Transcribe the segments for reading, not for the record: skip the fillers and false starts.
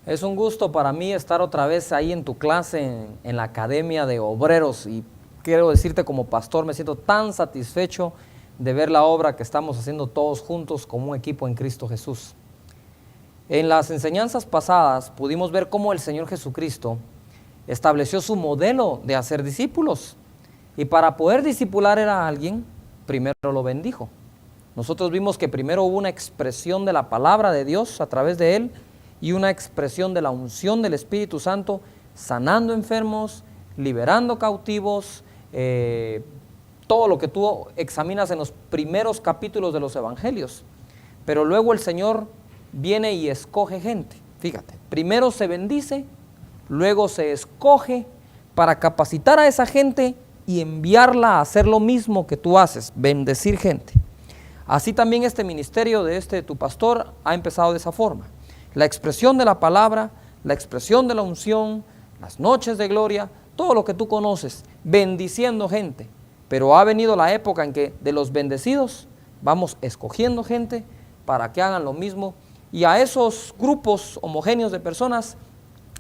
Es un gusto para mí estar otra vez ahí en tu clase, en la Academia de Obreros, y quiero decirte como pastor, me siento tan satisfecho de ver la obra que estamos haciendo todos juntos como un equipo en Cristo Jesús. En las enseñanzas pasadas pudimos ver cómo el Señor Jesucristo estableció su modelo de hacer discípulos, y para poder discipular a alguien, primero lo bendijo. Nosotros vimos que primero hubo una expresión de la palabra de Dios a través de él, y una expresión de la unción del Espíritu Santo, sanando enfermos, liberando cautivos, todo lo que tú examinas en los primeros capítulos de los evangelios. Pero luego el Señor viene y escoge gente. Fíjate, primero se bendice, luego se escoge para capacitar a esa gente y enviarla a hacer lo mismo que tú haces, bendecir gente. Así también este ministerio de tu pastor ha empezado de esa forma. La expresión de la palabra, la expresión de la unción, las noches de gloria, todo lo que tú conoces, bendiciendo gente. Pero ha venido la época en que de los bendecidos vamos escogiendo gente para que hagan lo mismo, y a esos grupos homogéneos de personas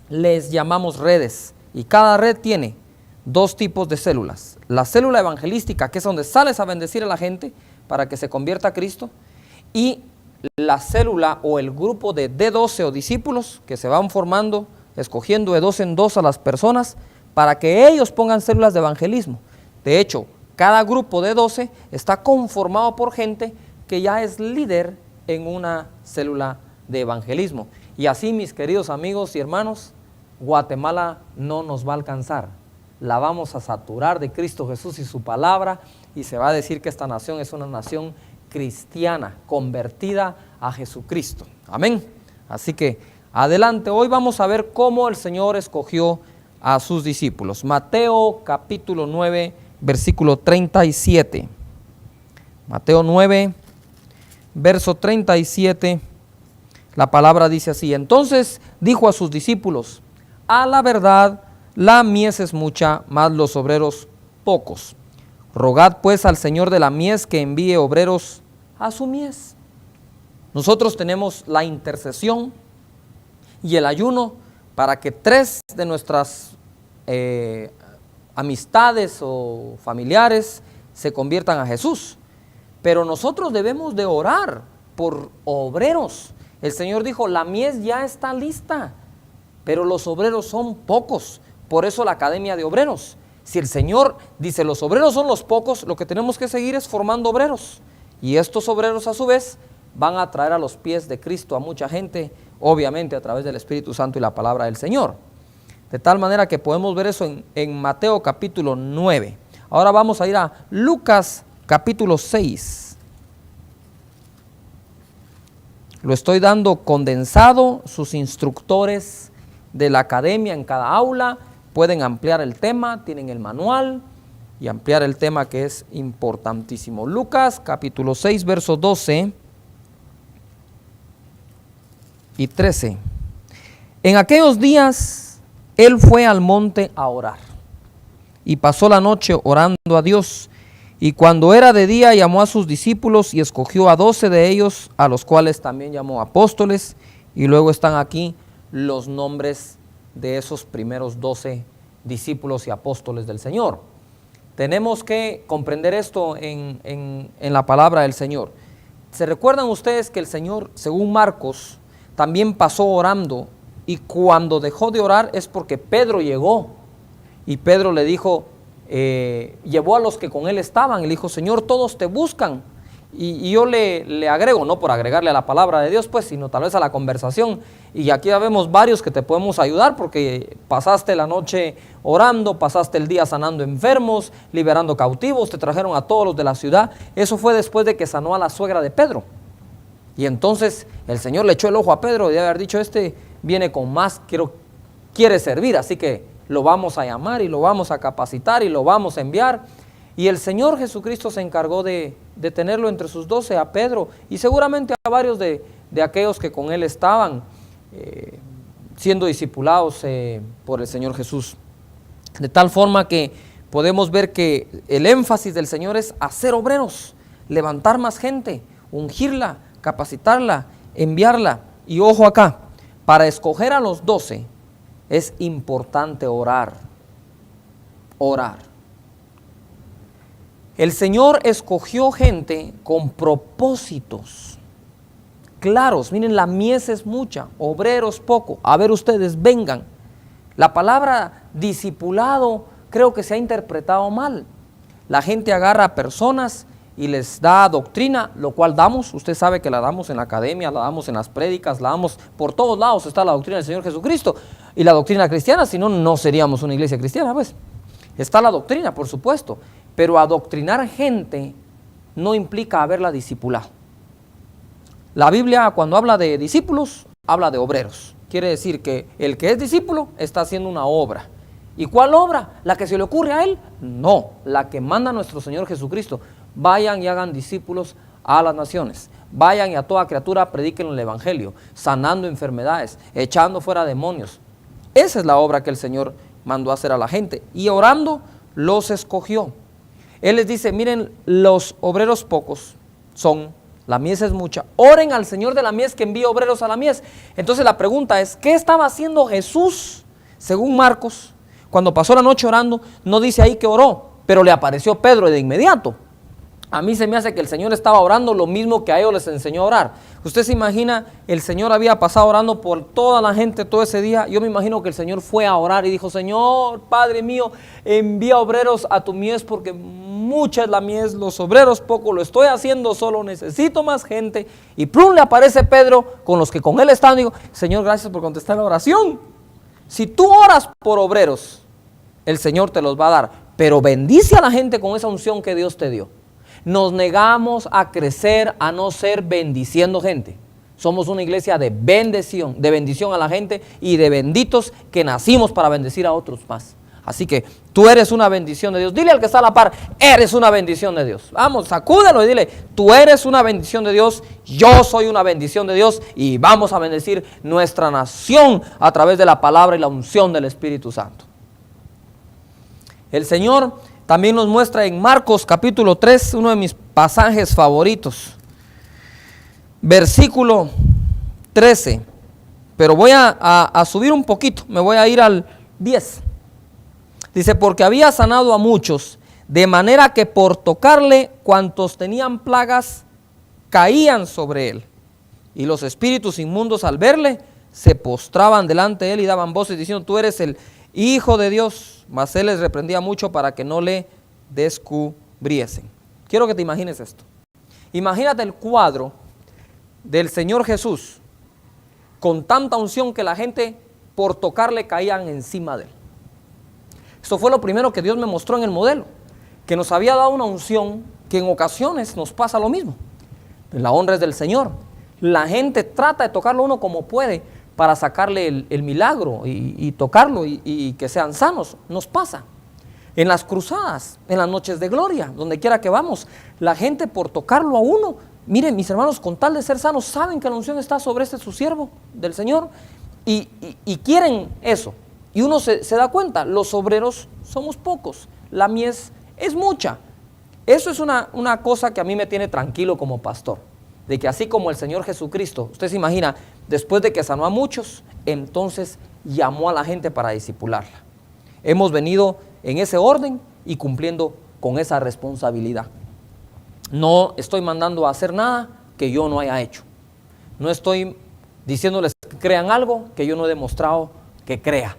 les llamamos redes, y cada red tiene dos tipos de células: la célula evangelística, que es donde sales a bendecir a la gente para que se convierta a Cristo, y la célula o el grupo de D12 o discípulos que se van formando, escogiendo de dos en dos a las personas para que ellos pongan células de evangelismo. De hecho, cada grupo de 12 está conformado por gente que ya es líder en una célula de evangelismo. Y así, mis queridos amigos y hermanos, Guatemala no nos va a alcanzar. La vamos a saturar de Cristo Jesús y su palabra, y se va a decir que esta nación es una nación cristiana, convertida a Jesucristo. Amén. Así que adelante, hoy vamos a ver cómo el Señor escogió a sus discípulos. Mateo capítulo 9, versículo 37. Mateo 9, verso 37, la palabra dice así: entonces dijo a sus discípulos: a la verdad, la mies es mucha, mas los obreros pocos. Rogad pues al Señor de la mies que envíe obreros a su mies. Nosotros tenemos la intercesión y el ayuno para que 3 de nuestras amistades o familiares se conviertan a Jesús. Pero nosotros debemos de orar por obreros. El Señor dijo: la mies ya está lista, pero los obreros son pocos. Por eso la Academia de Obreros. Si el Señor dice los obreros son los pocos, lo que tenemos que seguir es formando obreros. Y estos obreros a su vez van a traer a los pies de Cristo a mucha gente, obviamente a través del Espíritu Santo y la palabra del Señor. De tal manera que podemos ver eso en Mateo capítulo 9. Ahora vamos a ir a Lucas capítulo 6. Lo estoy dando condensado, sus instructores de la academia en cada aula pueden ampliar el tema, tienen el manual y ampliar el tema, que es importantísimo. Lucas capítulo 6, versos 12 y 13. En aquellos días él fue al monte a orar y pasó la noche orando a Dios, y cuando era de día llamó a sus discípulos y escogió a 12 de ellos, a los cuales también llamó apóstoles, y luego están aquí los nombres de esos primeros 12 discípulos y apóstoles del Señor. Tenemos que comprender esto en la palabra del Señor. ¿Se recuerdan ustedes que el Señor, según Marcos, también pasó orando, y cuando dejó de orar es porque Pedro llegó, y Pedro le dijo, llevó a los que con él estaban y le dijo: Señor, todos te buscan? Y yo le agrego, no por agregarle a la palabra de Dios, pues, sino tal vez a la conversación. Y aquí ya vemos varios que te podemos ayudar, porque pasaste la noche orando, pasaste el día sanando enfermos, liberando cautivos, te trajeron a todos los de la ciudad. Eso fue después de que sanó a la suegra de Pedro. Y entonces el Señor le echó el ojo a Pedro y debe haber dicho: este viene con más, quiere servir, así que lo vamos a llamar y lo vamos a capacitar y lo vamos a enviar. Y el Señor Jesucristo se encargó de tenerlo entre sus 12 a Pedro, y seguramente a varios de aquellos que con él estaban siendo discipulados por el Señor Jesús. De tal forma que podemos ver que el énfasis del Señor es hacer obreros, levantar más gente, ungirla, capacitarla, enviarla. Y ojo acá, para escoger a los 12 es importante orar. Orar. El Señor escogió gente con propósitos claros. Miren, la mies es mucha, obreros poco. A ver ustedes, vengan. La palabra discipulado creo que se ha interpretado mal. La gente agarra a personas y les da doctrina, lo cual damos. Usted sabe que la damos en la academia, la damos en las prédicas, la damos por todos lados. Está la doctrina del Señor Jesucristo y la doctrina cristiana, si no, no seríamos una iglesia cristiana, pues. Está la doctrina, por supuesto, pero adoctrinar gente no implica haberla discipulado. La Biblia, cuando habla de discípulos, habla de obreros. Quiere decir que el que es discípulo está haciendo una obra. ¿Y cuál obra? ¿La que se le ocurre a él? No, la que manda nuestro Señor Jesucristo. Vayan y hagan discípulos a las naciones. Vayan y a toda criatura prediquen el evangelio, sanando enfermedades, echando fuera demonios. Esa es la obra que el Señor mandó a hacer a la gente. Y orando los escogió. Él les dice, miren, los obreros pocos son, la mies es mucha. Oren al Señor de la mies que envíe obreros a la mies. Entonces la pregunta es, ¿qué estaba haciendo Jesús? Según Marcos, cuando pasó la noche orando, no dice ahí que oró, pero le apareció Pedro de inmediato. A mí se me hace que el Señor estaba orando lo mismo que a ellos les enseñó a orar. Usted se imagina, el Señor había pasado orando por toda la gente todo ese día. Yo me imagino que el Señor fue a orar y dijo, Señor, Padre mío, envía obreros a tu mies porque mucha es la mies, los obreros poco, lo estoy haciendo solo, necesito más gente. Y plum, le aparece Pedro con los que con él están. Digo, Señor, gracias por contestar la oración. Si tú oras por obreros, el Señor te los va a dar, pero bendice a la gente con esa unción que Dios te dio. Nos negamos a crecer, a no ser bendiciendo gente. Somos una iglesia de bendición a la gente y de benditos que nacimos para bendecir a otros más. Así que tú eres una bendición de Dios. Dile al que está a la par, eres una bendición de Dios. Vamos, sacúdelo y dile, tú eres una bendición de Dios, yo soy una bendición de Dios y vamos a bendecir nuestra nación a través de la palabra y la unción del Espíritu Santo. El Señor también nos muestra en Marcos capítulo 3, uno de mis pasajes favoritos, versículo 13, pero voy a subir un poquito, me voy a ir al 10. Dice, porque había sanado a muchos, de manera que por tocarle cuantos tenían plagas, caían sobre él. Y los espíritus inmundos al verle, se postraban delante de él y daban voces diciendo, tú eres el Hijo de Dios. Mas él les reprendía mucho para que no le descubriesen. Quiero que te imagines esto. Imagínate el cuadro del Señor Jesús con tanta unción que la gente por tocarle caían encima de él. Esto fue lo primero que Dios me mostró en el modelo, que nos había dado una unción que en ocasiones nos pasa lo mismo. La honra es del Señor. La gente trata de tocarlo uno como puede para sacarle el milagro y tocarlo y que sean sanos. Nos pasa. En las cruzadas, en las noches de gloria, donde quiera que vamos, la gente por tocarlo a uno, miren mis hermanos, con tal de ser sanos, saben que la unción está sobre su siervo del Señor y quieren eso. Y uno se da cuenta, los obreros somos pocos, la mies es mucha. Eso es una cosa que a mí me tiene tranquilo como pastor, de que así como el Señor Jesucristo, usted se imagina, después de que sanó a muchos, entonces llamó a la gente para discipularla. Hemos venido en ese orden y cumpliendo con esa responsabilidad. No estoy mandando a hacer nada que yo no haya hecho. No estoy diciéndoles que crean algo que yo no he demostrado que crea.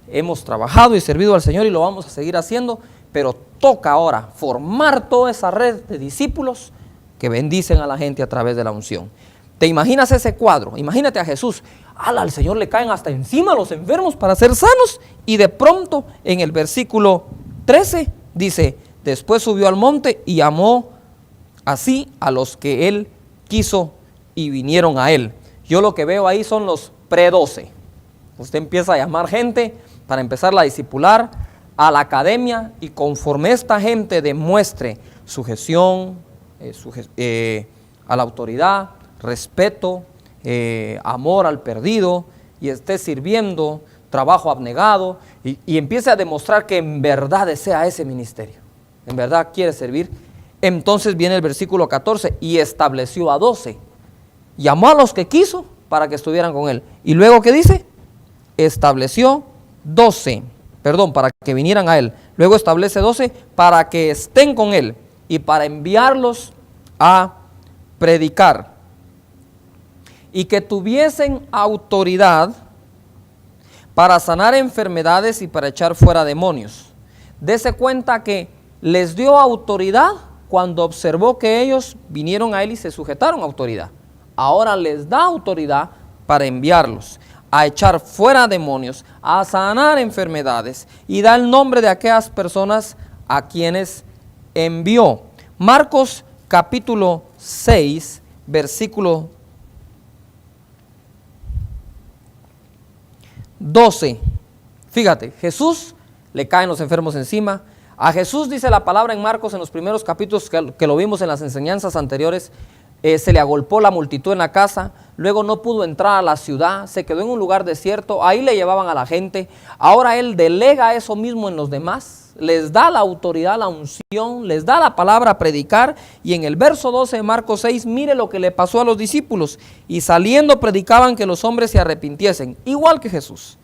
Hemos trabajado y servido al Señor y lo vamos a seguir haciendo, pero toca ahora formar toda esa red de discípulos que bendicen a la gente a través de la unción. ¿Te imaginas ese cuadro? Imagínate a Jesús. Al Señor le caen hasta encima los enfermos para ser sanos. Y de pronto en el versículo 13 dice, después subió al monte y llamó así a los que él quiso y vinieron a él. Yo lo que veo ahí son los pre-12. Usted empieza a llamar gente para empezarla a discipular a la academia y conforme esta gente demuestre sujeción a la autoridad, respeto, amor al perdido y esté sirviendo, trabajo abnegado y empiece a demostrar que en verdad desea ese ministerio, en verdad quiere servir, entonces viene el versículo 14 y estableció a 12, llamó a los que quiso para que estuvieran con él. Y luego, ¿qué dice? Estableció 12, para que vinieran a él. Luego establece 12 para que estén con él y para enviarlos a predicar. Y que tuviesen autoridad para sanar enfermedades y para echar fuera demonios. Dese cuenta que les dio autoridad cuando observó que ellos vinieron a él y se sujetaron a autoridad. Ahora les da autoridad para enviarlos a echar fuera demonios, a sanar enfermedades, y da el nombre de aquellas personas a quienes envió. Marcos capítulo 6, versículo 12. Fíjate, Jesús le caen los enfermos encima. A Jesús, dice la palabra en Marcos, en los primeros capítulos que lo vimos en las enseñanzas anteriores, se le agolpó la multitud en la casa, luego no pudo entrar a la ciudad, se quedó en un lugar desierto, ahí le llevaban a la gente. Ahora él delega eso mismo en los demás, les da la autoridad, la unción, les da la palabra a predicar. Y en el verso 12 de Marcos 6, mire lo que le pasó a los discípulos. Y saliendo predicaban que los hombres se arrepintiesen, igual que Jesús,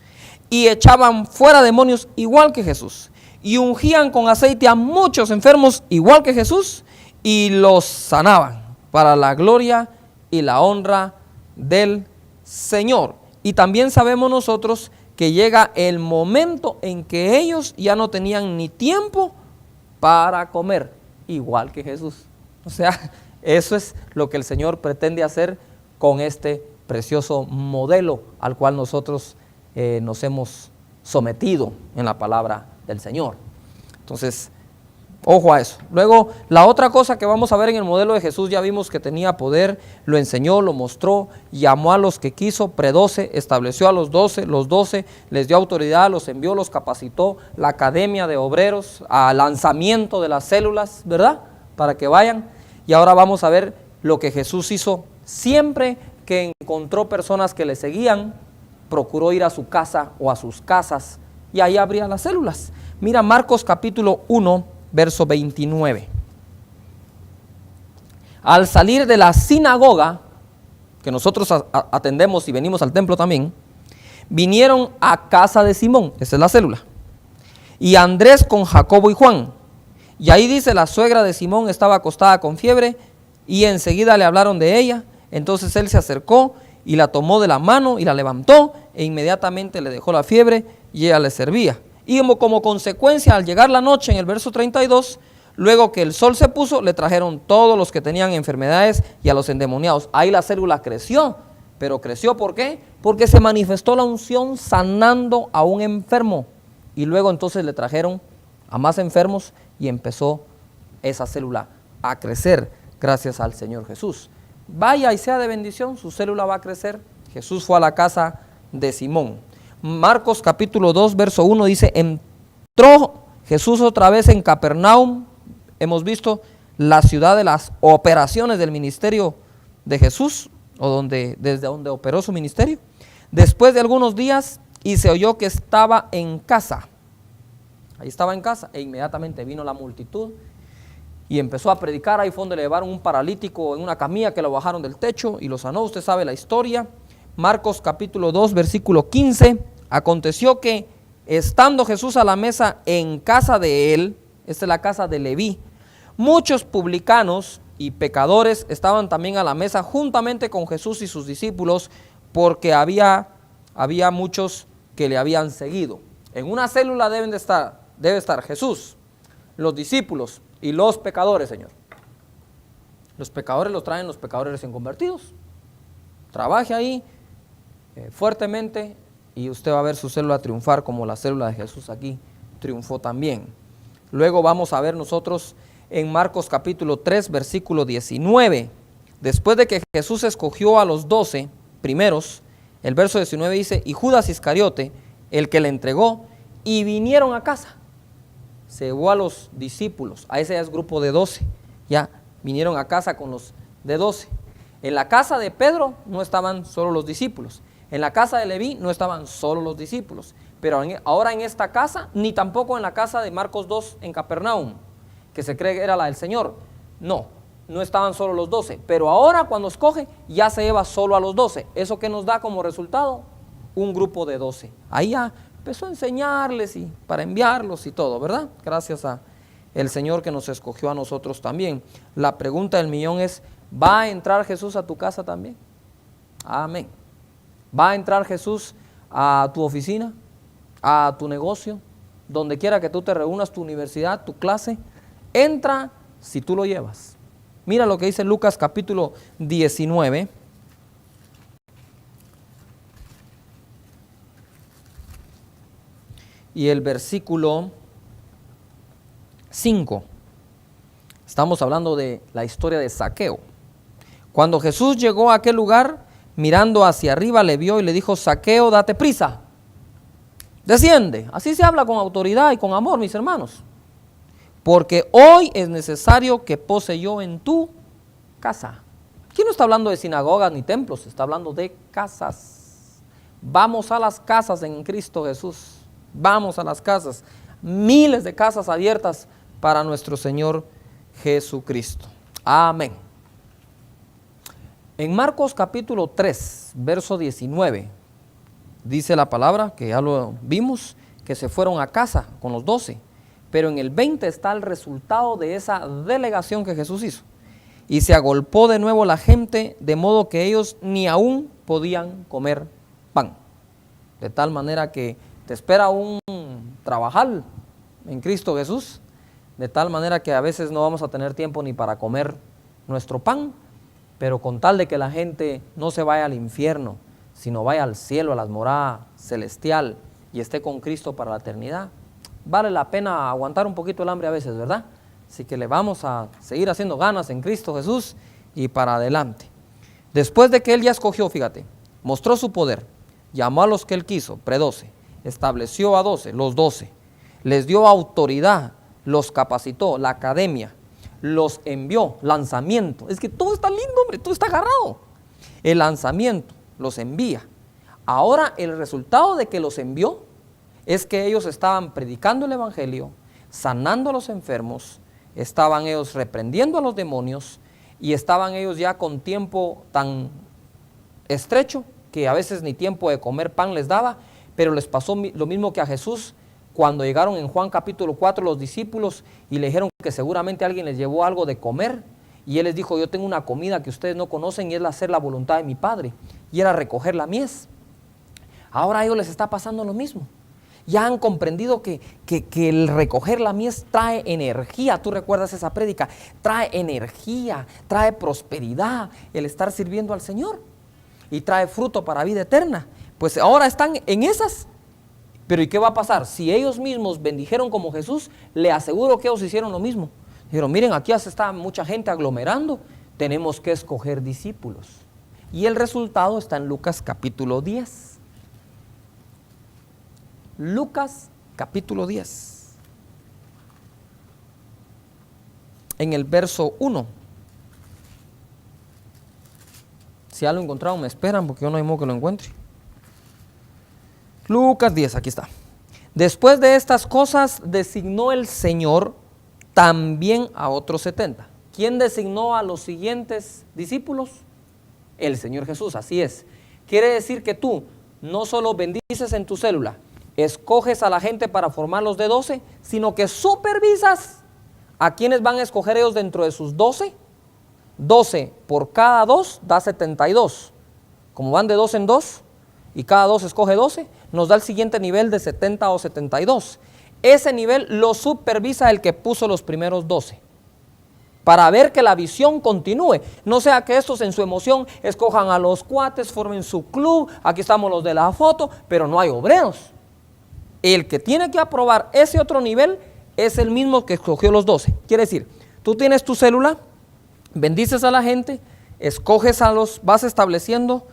y echaban fuera demonios, igual que Jesús, y ungían con aceite a muchos enfermos, igual que Jesús, y los sanaban para la gloria y la honra del Señor. Y también sabemos nosotros que llega el momento en que ellos ya no tenían ni tiempo para comer, igual que Jesús. O sea, eso es lo que el Señor pretende hacer con este precioso modelo al cual nosotros nos hemos sometido en la palabra del Señor. Entonces, ojo a eso. Luego, la otra cosa que vamos a ver en el modelo de Jesús, ya vimos que tenía poder, lo enseñó, lo mostró, llamó a los que quiso, pre-12, estableció a los 12 les dio autoridad, los envió, los capacitó, la academia de obreros, al lanzamiento de las células, ¿verdad? Para que vayan. Y ahora vamos a ver lo que Jesús hizo siempre que encontró personas que le seguían. Procuró ir a su casa o a sus casas y ahí abría las células. Mira Marcos capítulo 1, verso 29. Al salir de la sinagoga, que nosotros atendemos y venimos al templo también, vinieron a casa de Simón, esa es la célula, y Andrés con Jacobo y Juan. Y ahí dice, la suegra de Simón estaba acostada con fiebre, y enseguida le hablaron de ella. Entonces él se acercó y la tomó de la mano y la levantó, e inmediatamente le dejó la fiebre y ella le servía. Y como consecuencia, al llegar la noche, en el verso 32, luego que el sol se puso, le trajeron todos los que tenían enfermedades y a los endemoniados. Ahí la célula creció, pero creció ¿por qué? Porque se manifestó la unción sanando a un enfermo. Y luego entonces le trajeron a más enfermos y empezó esa célula a crecer gracias al Señor Jesús. Vaya y sea de bendición, su célula va a crecer. Jesús fue a la casa de Simón. Marcos capítulo 2, verso 1 dice, entró Jesús otra vez en Capernaum. Hemos visto la ciudad de las operaciones del ministerio de Jesús, o desde donde operó su ministerio. Después de algunos días, y se oyó que estaba en casa. Ahí estaba en casa, e inmediatamente vino la multitud y empezó a predicar. Ahí fue donde le llevaron un paralítico en una camilla que lo bajaron del techo y lo sanó. Usted sabe la historia. Marcos capítulo 2, versículo 15. Aconteció que estando Jesús a la mesa en casa de él, esta es la casa de Leví, muchos publicanos y pecadores estaban también a la mesa juntamente con Jesús y sus discípulos, porque había muchos que le habían seguido. En una célula debe estar Jesús, los discípulos y los pecadores, Señor. Los pecadores los traen los pecadores recién convertidos. Trabaje ahí fuertemente y usted va a ver su célula triunfar como la célula de Jesús aquí triunfó también. Luego vamos a ver nosotros en Marcos capítulo 3, versículo 19. Después de que Jesús escogió a los 12 primeros, el verso 19 dice, y Judas Iscariote, el que le entregó, y vinieron a casa. Se llevó a los discípulos, a ese es grupo de 12, ya vinieron a casa con los de 12. En la casa de Pedro no estaban solo los discípulos, en la casa de Leví no estaban solo los discípulos, pero ahora en esta casa, ni tampoco en la casa de Marcos 2 en Capernaum, que se cree que era la del Señor. No, no estaban solo los 12, pero ahora cuando escoge ya se lleva solo a los 12. ¿Eso qué nos da como resultado? Un grupo de 12. Ahí ya empezó a enseñarles y para enviarlos y todo, ¿verdad? Gracias a el Señor que nos escogió a nosotros también. La pregunta del millón es, ¿va a entrar Jesús a tu casa también? Amén. ¿Va a entrar Jesús a tu oficina, a tu negocio, donde quiera que tú te reúnas, tu universidad, tu clase? Entra si tú lo llevas. Mira lo que dice Lucas capítulo 19. Y el versículo 5. Estamos hablando de la historia de Zaqueo. Cuando Jesús llegó a aquel lugar, mirando hacia arriba, le vio y le dijo: Zaqueo, date prisa, desciende. Así se habla con autoridad y con amor, mis hermanos. Porque hoy es necesario que pose yo en tu casa. Aquí no está hablando de sinagogas ni templos, está hablando de casas. Vamos a las casas en Cristo Jesús. Vamos a las casas. Miles de casas abiertas para nuestro Señor Jesucristo. Amén. En Marcos capítulo 3, verso 19, dice la palabra, que ya lo vimos, que se fueron a casa con los 12. Pero en el 20 está el resultado de esa delegación que Jesús hizo. Y se agolpó de nuevo la gente, de modo que ellos ni aún podían comer pan. De tal manera que te espera un trabajar en Cristo Jesús, de tal manera que a veces no vamos a tener tiempo ni para comer nuestro pan, pero con tal de que la gente no se vaya al infierno, sino vaya al cielo, a la morada celestial y esté con Cristo para la eternidad, vale la pena aguantar un poquito el hambre a veces, ¿verdad? Así que le vamos a seguir haciendo ganas en Cristo Jesús y para adelante. Después de que Él ya escogió, fíjate, mostró su poder, llamó a los que Él quiso, pre-12, estableció a 12, los 12, les dio autoridad, los capacitó, la academia, los envió, lanzamiento. Es que todo está lindo, hombre, todo está agarrado. El lanzamiento, los envía. Ahora el resultado de que los envió es que ellos estaban predicando el evangelio, sanando a los enfermos, estaban ellos reprendiendo a los demonios y estaban ellos ya con tiempo tan estrecho que a veces ni tiempo de comer pan les daba, pero les pasó lo mismo que a Jesús cuando llegaron en Juan capítulo 4 los discípulos y le dijeron que seguramente alguien les llevó algo de comer y Él les dijo: yo tengo una comida que ustedes no conocen y es hacer la voluntad de mi Padre, y era recoger la mies. Ahora a ellos les está pasando lo mismo. Ya han comprendido que el recoger la mies trae energía. Tú recuerdas esa prédica, trae energía, trae prosperidad el estar sirviendo al Señor y trae fruto para vida eterna. Pues ahora están en esas. Pero ¿y qué va a pasar? Si ellos mismos bendijeron como Jesús, le aseguro que ellos hicieron lo mismo. Dijeron: miren, aquí ya se está mucha gente aglomerando, tenemos que escoger discípulos. Y el resultado está en Lucas capítulo 10. Lucas capítulo 10. En el verso 1. Si ya lo encontraron, me esperan porque yo no hay modo que lo encuentre. Lucas 10, aquí está. Después de estas cosas designó el Señor también a otros 70. ¿Quién designó a los siguientes discípulos? El Señor Jesús, así es. Quiere decir que tú no solo bendices en tu célula, escoges a la gente para formarlos de 12, sino que supervisas a quienes van a escoger ellos dentro de sus 12. 12 por cada 2 da 72. Como van de 2 en 2 y cada 2 escoge 12, nos da el siguiente nivel de 70 o 72. Ese nivel lo supervisa el que puso los primeros 12. Para ver que la visión continúe. No sea que estos en su emoción escojan a los cuates, formen su club, aquí estamos los de la foto, pero no hay obreros. El que tiene que aprobar ese otro nivel es el mismo que escogió los 12. Quiere decir, tú tienes tu célula, bendices a la gente, escoges a los, vas estableciendo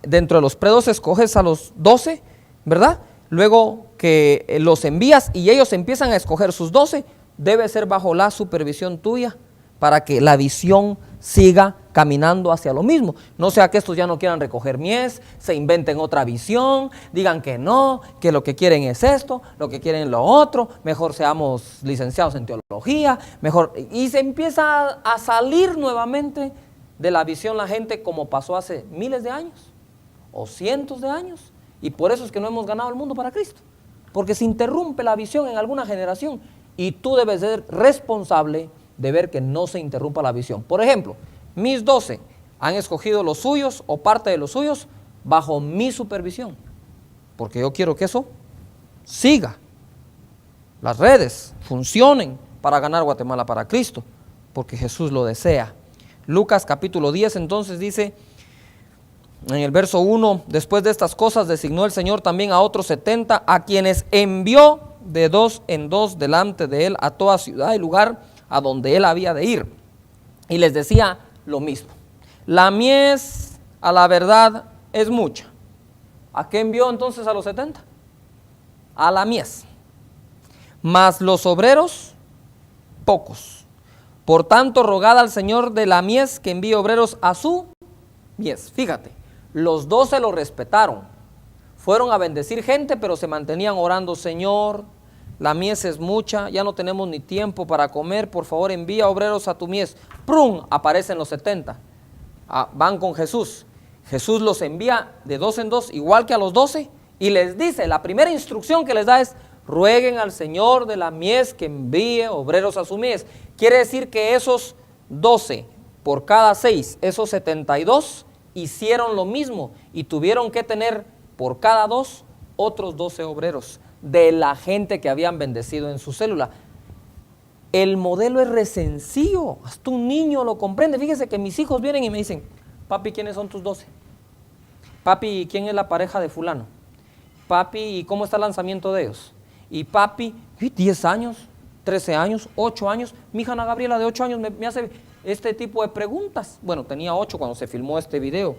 dentro de los predos, escoges a los 12, ¿verdad? Luego que los envías y ellos empiezan a escoger sus 12, debe ser bajo la supervisión tuya para que la visión siga caminando hacia lo mismo. No sea que estos ya no quieran recoger mies, se inventen otra visión, digan que no, que lo que quieren es esto, lo que quieren lo otro, mejor seamos licenciados en teología, mejor. Y se empieza a salir nuevamente de la visión la gente, como pasó hace miles de años o cientos de años. Y por eso es que no hemos ganado el mundo para Cristo, porque se interrumpe la visión en alguna generación y tú debes ser responsable de ver que no se interrumpa la visión. Por ejemplo, mis 12 han escogido los suyos o parte de los suyos bajo mi supervisión, porque yo quiero que eso siga, las redes funcionen para ganar Guatemala para Cristo, porque Jesús lo desea. Lucas capítulo 10 entonces dice en el verso 1: después de estas cosas designó el Señor también a otros 70, a quienes envió de 2 en 2 delante de él a toda ciudad y lugar a donde él había de ir, y les decía lo mismo. La mies a la verdad es mucha. ¿A qué envió entonces a los 70? A la mies. Mas los obreros pocos. Por tanto, rogad al Señor de la mies que envíe obreros a su mies. Fíjate, los 12 lo respetaron. Fueron a bendecir gente, pero se mantenían orando: Señor, la mies es mucha, ya no tenemos ni tiempo para comer, por favor envía obreros a tu mies. ¡Prum! Aparecen los 70. Van con Jesús. Jesús los envía de 2 en 2, igual que a los 12, y les dice, la primera instrucción que les da es: rueguen al Señor de la mies que envíe obreros a su mies. Quiere decir que esos 12 por cada 6, esos 72 hicieron lo mismo y tuvieron que tener por cada 2 otros 12 obreros de la gente que habían bendecido en su célula. El modelo es re sencillo, hasta un niño lo comprende. Fíjese que mis hijos vienen y me dicen: papi, ¿quiénes son tus 12? Papi, ¿quién es la pareja de fulano? Papi, ¿y cómo está el lanzamiento de ellos? Y papi, 10 años, 13 años, 8 años. Mi hija Ana Gabriela de 8 años me hace este tipo de preguntas. Bueno, tenía 8 cuando se filmó este video.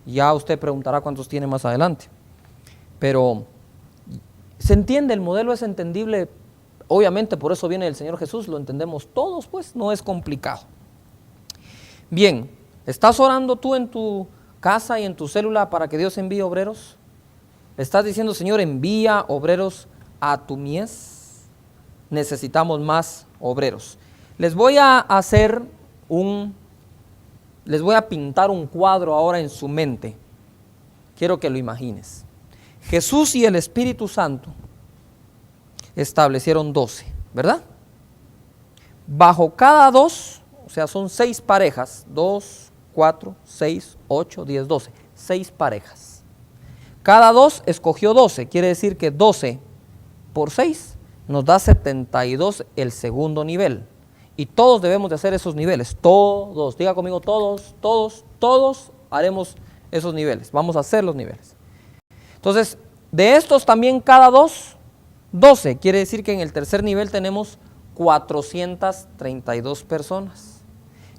Ya usted preguntará cuántos tiene más adelante. Pero se entiende, el modelo es entendible. Obviamente por eso viene el Señor Jesús, lo entendemos todos, pues no es complicado. Bien, ¿estás orando tú en tu casa y en tu célula para que Dios envíe obreros? ¿Estás diciendo: Señor, envía obreros a tu mies? Necesitamos más obreros. Les voy a pintar un cuadro ahora en su mente. Quiero que lo imagines. Jesús y el Espíritu Santo establecieron 12, ¿verdad? Bajo cada 2, o sea, son 6 parejas, 2, 4, 6, 8, 10, 12, 6 parejas. Cada 2 escogió 12, quiere decir que 12 por 6 nos da 72 el segundo nivel. Y todos debemos de hacer esos niveles, todos, diga conmigo, todos haremos esos niveles, vamos a hacer los niveles. Entonces, de estos también cada 2, 12, quiere decir que en el tercer nivel tenemos 432 personas,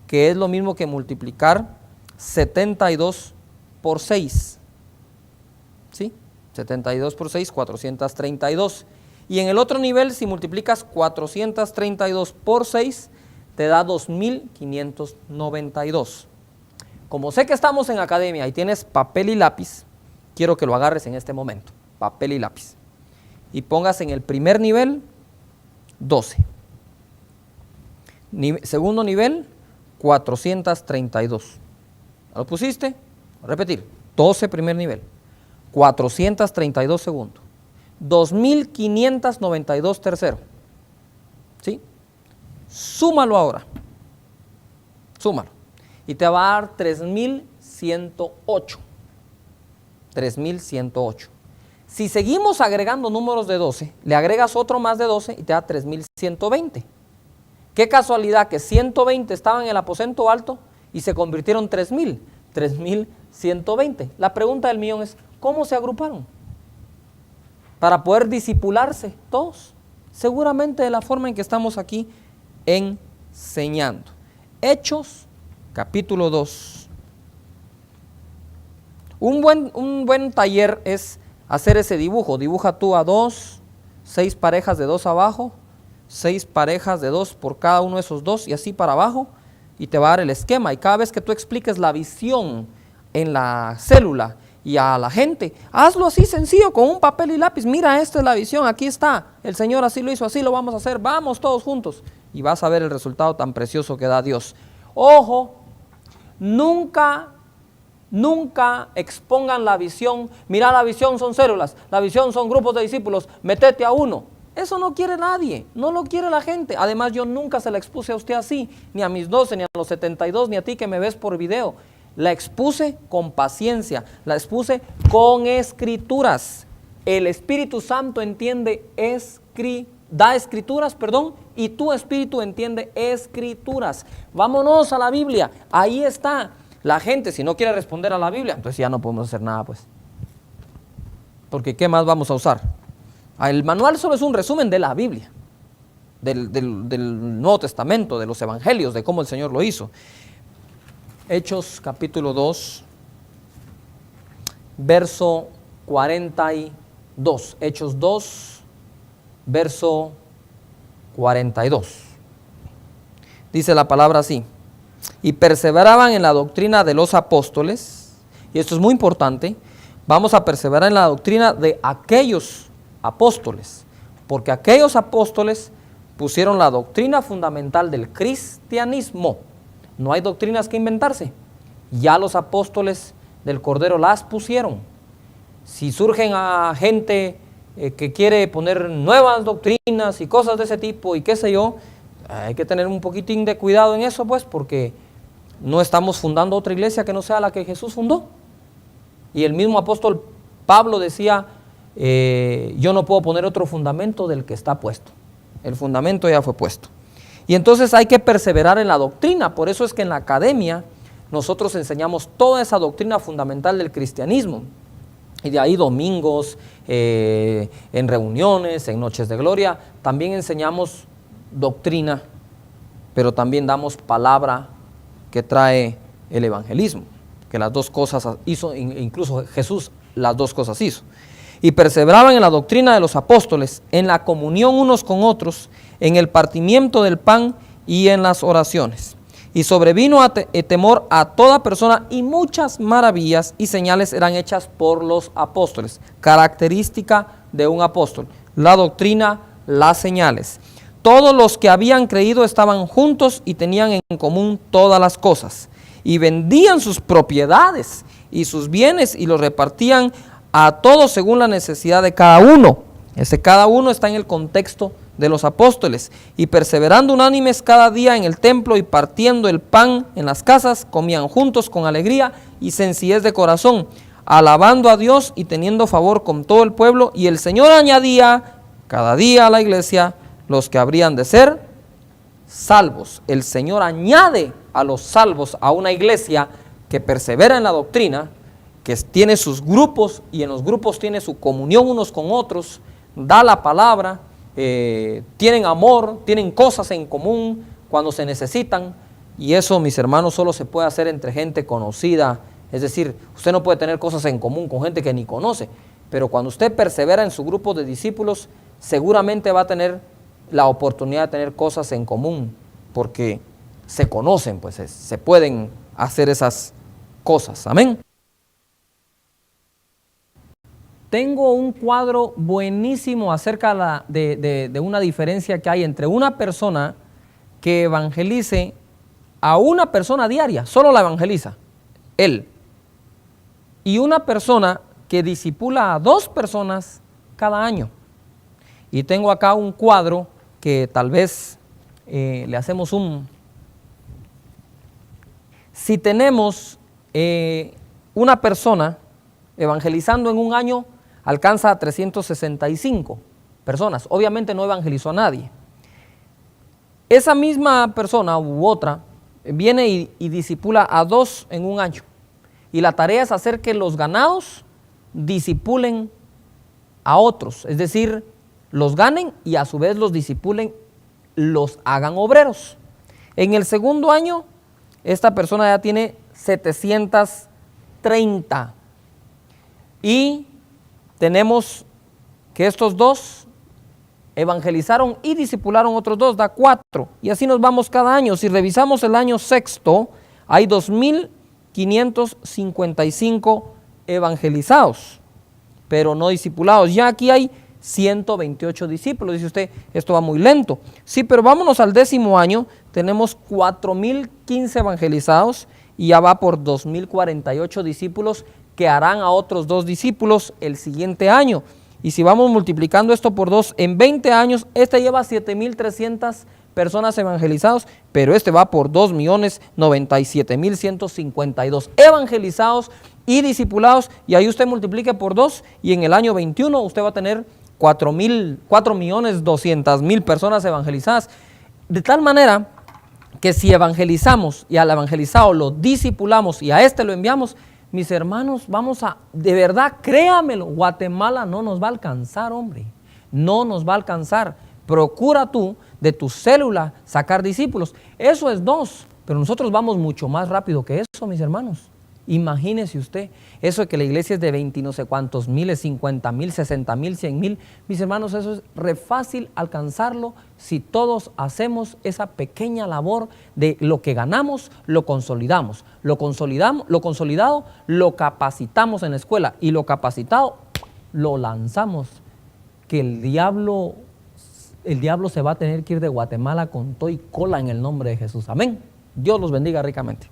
que es lo mismo que multiplicar 72 por 6, ¿sí? 72 por 6, 432. Y en el otro nivel, si multiplicas 432 por 6, te da 2592. Como sé que estamos en academia y tienes papel y lápiz, quiero que lo agarres en este momento, papel y lápiz. Y pongas en el primer nivel 12. Segundo nivel, 432. ¿Lo pusiste? Voy a repetir, 12 primer nivel, 432 segundo, 2592 tercero. ¿Sí? Súmalo ahora. Súmalo. Y te va a dar 3108. 3108. Si seguimos agregando números de 12, le agregas otro más de 12 y te da 3120. Qué casualidad que 120 estaban en el aposento alto y se convirtieron 3000. 3120. La pregunta del millón es: ¿cómo se agruparon? Para poder disipularse todos. Seguramente de la forma en que estamos aquí enseñando. Hechos, capítulo 2. Un buen taller es hacer ese dibujo. Dibuja tú a 2, 6 parejas de 2 abajo, 6 parejas de 2 por cada uno de esos 2 y así para abajo. y te va a dar el esquema. Y cada vez que tú expliques la visión en la célula y a la gente, hazlo así sencillo, con un papel y lápiz. Mira, esta es la visión, aquí está, el Señor así lo hizo, así lo vamos a hacer, vamos todos juntos. Y vas a ver el resultado tan precioso que da Dios. Ojo, nunca expongan la visión. Mira, la visión son células, la visión son grupos de discípulos, metete a uno. Eso no quiere nadie, no lo quiere la gente. Además, yo nunca se la expuse a usted así, ni a mis 12, ni a los 72, ni a ti que me ves por video. La expuse con paciencia, la expuse con escrituras. El Espíritu Santo entiende da escrituras, y tu espíritu entiende escrituras. Vámonos a la Biblia, ahí está. La gente, si no quiere responder a la Biblia, entonces ya no podemos hacer nada, pues. Porque ¿qué más vamos a usar? El manual solo es un resumen de la Biblia, del Nuevo Testamento, de los Evangelios, de cómo el Señor lo hizo. Hechos capítulo 2, verso 42. Hechos 2, verso 42. Dice la palabra así: y perseveraban en la doctrina de los apóstoles, y esto es muy importante, vamos a perseverar en la doctrina de aquellos apóstoles, porque aquellos apóstoles pusieron la doctrina fundamental del cristianismo. No hay doctrinas que inventarse, ya los apóstoles del Cordero las pusieron. Si surgen a gente que quiere poner nuevas doctrinas y cosas de ese tipo y qué sé yo, hay que tener un poquitín de cuidado en eso, pues, porque no estamos fundando otra iglesia que no sea la que Jesús fundó. Y el mismo apóstol Pablo decía, yo no puedo poner otro fundamento del que está puesto. El fundamento ya fue puesto. Y entonces hay que perseverar en la doctrina. Por eso es que en la academia nosotros enseñamos toda esa doctrina fundamental del cristianismo. Y de ahí domingos, en reuniones, en noches de gloria, también enseñamos doctrina, pero también damos palabra que trae el evangelismo, que las dos cosas hizo, incluso Jesús las dos cosas hizo. Y perseveraban en la doctrina de los apóstoles, en la comunión unos con otros, en el partimiento del pan y en las oraciones. Y sobrevino temor a toda persona, y muchas maravillas y señales eran hechas por los apóstoles. Característica de un apóstol: la doctrina, las señales. Todos los que habían creído estaban juntos y tenían en común todas las cosas, y vendían sus propiedades y sus bienes y los repartían a todos según la necesidad de cada uno. Ese cada uno está en el contexto de los apóstoles. Y perseverando unánimes cada día en el templo y partiendo el pan en las casas, comían juntos con alegría y sencillez de corazón, alabando a Dios y teniendo favor con todo el pueblo. Y el Señor añadía cada día a la iglesia los que habrían de ser salvos. El Señor añade a los salvos a una iglesia que persevera en la doctrina, que tiene sus grupos y en los grupos tiene su comunión unos con otros, da la palabra, tienen amor, tienen cosas en común cuando se necesitan. Y eso, mis hermanos, solo se puede hacer entre gente conocida. Es decir, usted no puede tener cosas en común con gente que ni conoce, pero cuando usted persevera en su grupo de discípulos, seguramente va a tener la oportunidad de tener cosas en común, porque se conocen, pues se pueden hacer esas cosas. Amén. Tengo un cuadro buenísimo acerca de una diferencia que hay entre una persona que evangelice a una persona diaria, solo la evangeliza, él, y una persona que discipula a 2 personas cada año. Y tengo acá un cuadro que tal vez le hacemos si tenemos una persona evangelizando en un año, alcanza a 365 personas. Obviamente no evangelizó a nadie. Esa misma persona u otra viene y discipula a 2 en un año. Y la tarea es hacer que los ganados discipulen a otros, es decir, los ganen y a su vez los discipulen, los hagan obreros. En el segundo año, esta persona ya tiene 730. Y tenemos que estos 2 evangelizaron y discipularon otros 2, da 4. Y así nos vamos cada año. Si revisamos el año sexto, hay 2.555 evangelizados, pero no discipulados. Ya aquí hay 128 discípulos. Dice usted, esto va muy lento. Sí, pero vámonos al 10º año, tenemos 4.015 evangelizados y ya va por 2.048 discípulos que harán a otros 2 discípulos el siguiente año. Y si vamos multiplicando esto por 2, en 20 años, este lleva 7.300 personas evangelizados, pero este va por 2.097.152 evangelizados y discipulados, y ahí usted multiplique por 2, y en el año 21 usted va a tener 4.200.000 personas evangelizadas. De tal manera que si evangelizamos y al evangelizado lo discipulamos y a este lo enviamos, mis hermanos, de verdad, créamelo, Guatemala no nos va a alcanzar, hombre, no nos va a alcanzar. Procura tú de tu célula sacar discípulos. Eso es 2, pero nosotros vamos mucho más rápido que eso, mis hermanos. Imagínese usted, eso de que la iglesia es de 20 no sé cuántos miles, 50,000, 60,000, 100,000. Mis hermanos, eso es re fácil alcanzarlo si todos hacemos esa pequeña labor de lo que ganamos, lo consolidamos, lo consolidado, lo capacitamos en la escuela y lo capacitado, lo lanzamos. Que el diablo se va a tener que ir de Guatemala con todo y cola en el nombre de Jesús. Amén. Dios los bendiga ricamente.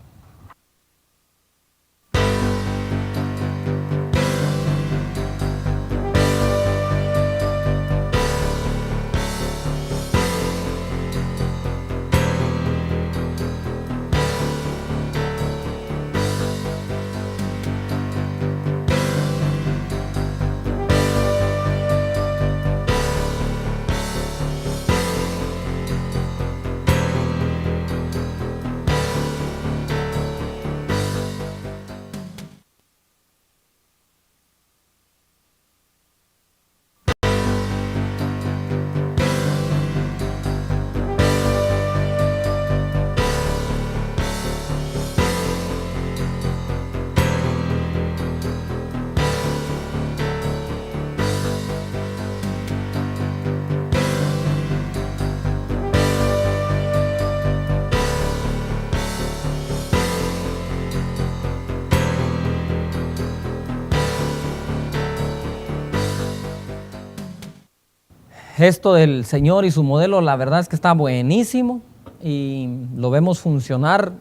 Esto del Señor y su modelo, la verdad es que está buenísimo y lo vemos funcionar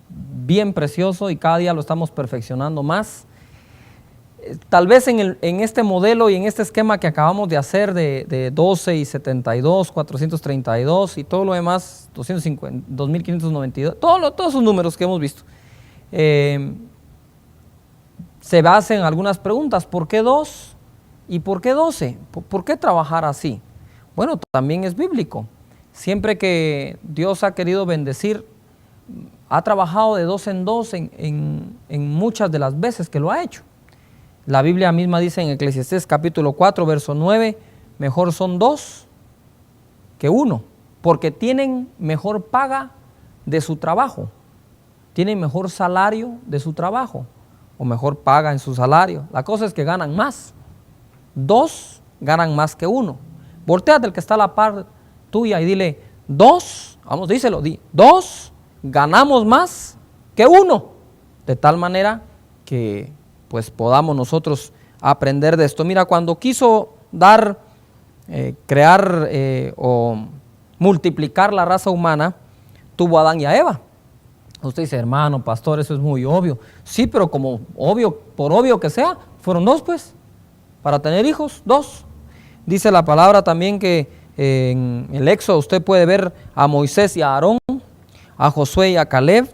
bien precioso y cada día lo estamos perfeccionando más. Tal vez en este modelo y en este esquema que acabamos de hacer de 12 y 72, 432 y todo lo demás, 250, 2592, todos esos números que hemos visto, se basan en algunas preguntas. ¿Por qué 2? ¿Y por qué 12? ¿Por qué trabajar así? Bueno, también es bíblico. Siempre que Dios ha querido bendecir, ha trabajado de 2 en 2 en muchas de las veces que lo ha hecho. La Biblia misma dice en Eclesiastés capítulo 4, verso 9, mejor son 2 que 1, porque tienen mejor paga de su trabajo, tienen mejor salario de su trabajo, o mejor paga en su salario. La cosa es que ganan más. 2 ganan más que 1. Volteate al que está a la par tuya y dile, 2, vamos, díselo, 2 ganamos más que 1. De tal manera que pues podamos nosotros aprender de esto. Mira, cuando quiso crear o multiplicar la raza humana, tuvo a Adán y a Eva. Usted dice, hermano, pastor, eso es muy obvio. Sí, pero como obvio, por obvio que sea, fueron 2 pues. Para tener hijos, 2. Dice la palabra también que en el Éxodo usted puede ver a Moisés y a Aarón, a Josué y a Caleb.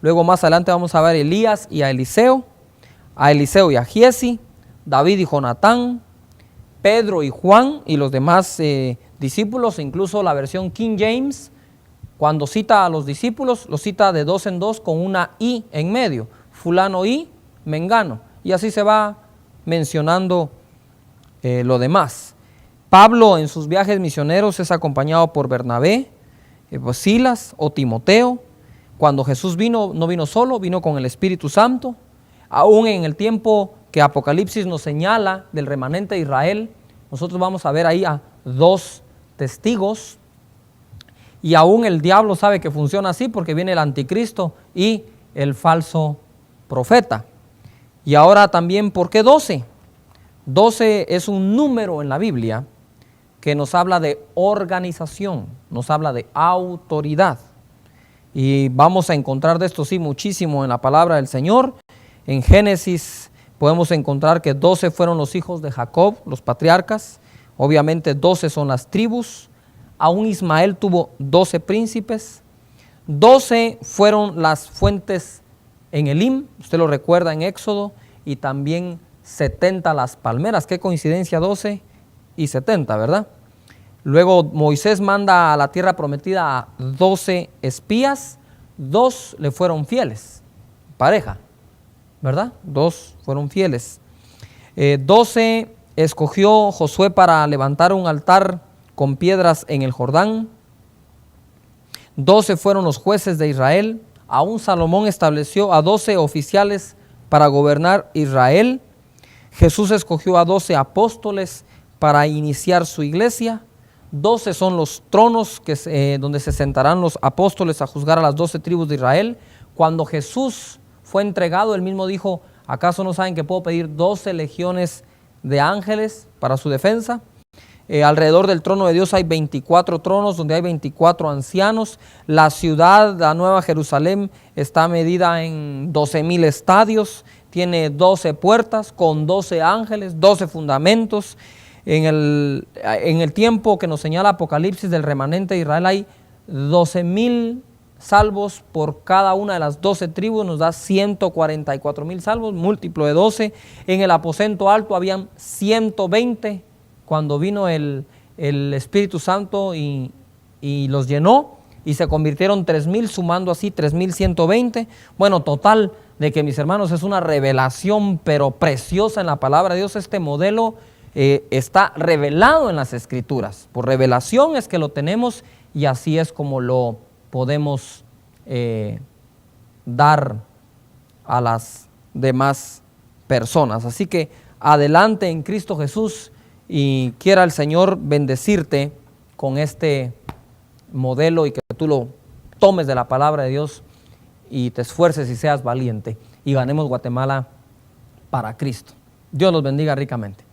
Luego más adelante vamos a ver a Elías y a Eliseo y a Giesi, David y Jonatán, Pedro y Juan y los demás discípulos. Incluso la versión King James, cuando cita a los discípulos, los cita de 2 en 2 con una I en medio, fulano y mengano. Y así se va mencionando lo demás. Pablo en sus viajes misioneros es acompañado por Bernabé, Silas o Timoteo. Cuando Jesús vino, no vino solo, vino con el Espíritu Santo. Aún en el tiempo que Apocalipsis nos señala del remanente de Israel, nosotros vamos a ver ahí a 2 testigos. Y aún el diablo sabe que funciona así porque viene el anticristo y el falso profeta. Y ahora también, ¿por qué 12? 12 es un número en la Biblia que nos habla de organización, nos habla de autoridad. Y vamos a encontrar de esto sí muchísimo en la palabra del Señor. En Génesis podemos encontrar que 12 fueron los hijos de Jacob, los patriarcas. Obviamente 12 son las tribus. Aún Ismael tuvo 12 príncipes. 12 fueron las fuentes en Elim, usted lo recuerda en Éxodo, y también 70 las palmeras. Qué coincidencia, 12 y 70, ¿verdad? Luego Moisés manda a la tierra prometida a 12 espías, 2 le fueron fieles, pareja, ¿verdad? 2 fueron fieles. 12 escogió Josué para levantar un altar con piedras en el Jordán. 12 fueron los jueces de Israel. Aún Salomón estableció a 12 oficiales para gobernar Israel. Jesús escogió a 12 apóstoles para iniciar su iglesia. 12 son los tronos donde se sentarán los apóstoles a juzgar a las 12 tribus de Israel. Cuando Jesús fue entregado, él mismo dijo: ¿acaso no saben que puedo pedir 12 legiones de ángeles para su defensa? Alrededor del trono de Dios hay 24 tronos donde hay 24 ancianos. La ciudad, la Nueva Jerusalén, está medida en 12,000 estadios. Tiene 12 puertas con 12 ángeles, 12 fundamentos. En el tiempo que nos señala Apocalipsis del remanente de Israel hay 12,000 salvos por cada una de las 12 tribus, nos da 144,000 salvos, múltiplo de 12. En el aposento alto habían 120 cuando vino el Espíritu Santo y los llenó, y se convirtieron 3,000, sumando así 3,120. Bueno, total de que, mis hermanos, es una revelación pero preciosa en la palabra de Dios. Este modelo está revelado en las Escrituras. Por revelación es que lo tenemos, y así es como lo podemos dar a las demás personas. Así que adelante en Cristo Jesús, y quiera el Señor bendecirte con este modelo, y que tú lo tomes de la palabra de Dios y te esfuerces y seas valiente y ganemos Guatemala para Cristo. Dios los bendiga ricamente.